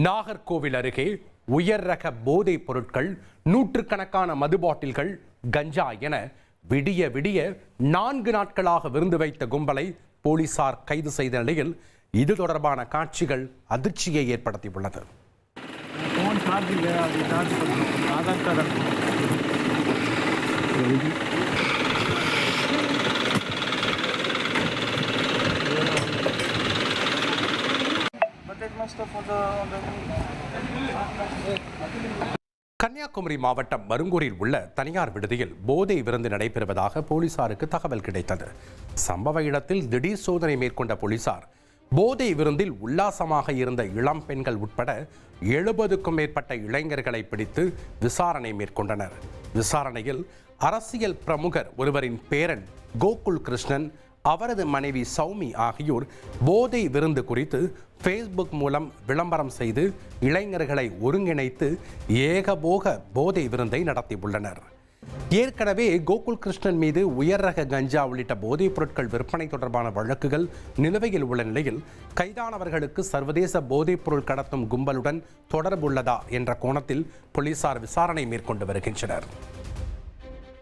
நாகர்கோவில் அருகே உயர் ரக போதைப் பொருட்கள், நூற்றுக்கணக்கான மது பாட்டில்கள், கஞ்சா என விடிய விடிய 4 நாட்களாக விருந்து வைத்த கும்பலை போலீசார் கைது செய்த நிலையில் இது தொடர்பான காட்சிகள் அதிர்ச்சியை ஏற்படுத்தியுள்ளது. கன்னியாகுமரி மாவட்டம் மருங்கூரில் உள்ள தனியார் விடுதியில் போதை விருந்து நடைபெறுவதாக போலீசாருக்கு தகவல் கிடைத்தது. சம்பவ இடத்தில் திடீர் சோதனை மேற்கொண்ட போலீசார் போதை விருந்தில் உல்லாசமாக இருந்த இளம் பெண்கள் உட்பட 70க்கும் மேற்பட்ட இளைஞர்களை பிடித்து விசாரணை மேற்கொண்டனர். விசாரணையில் அரசியல் பிரமுகர் ஒருவரின் பேரன் கோகுல் கிருஷ்ணன், அவரது மனைவி சௌமி ஆகியோர் போதை விருந்து குறித்து ஃபேஸ்புக் மூலம் விளம்பரம் செய்து இளைஞர்களை ஒருங்கிணைத்து ஏகபோக போதை விருந்தை நடத்தியுள்ளனர். ஏற்கனவே கோகுல் கிருஷ்ணன் மீது உயர் ரக கஞ்சா உள்ளிட்ட போதைப் பொருட்கள் விற்பனை தொடர்பான வழக்குகள் நிலுவையில் உள்ள நிலையில் கைதானவர்களுக்கு சர்வதேச போதைப் பொருள் கடத்தும் கும்பலுடன் தொடர்புள்ளதா என்ற கோணத்தில் போலீசார் விசாரணை மேற்கொண்டு வருகின்றனர்.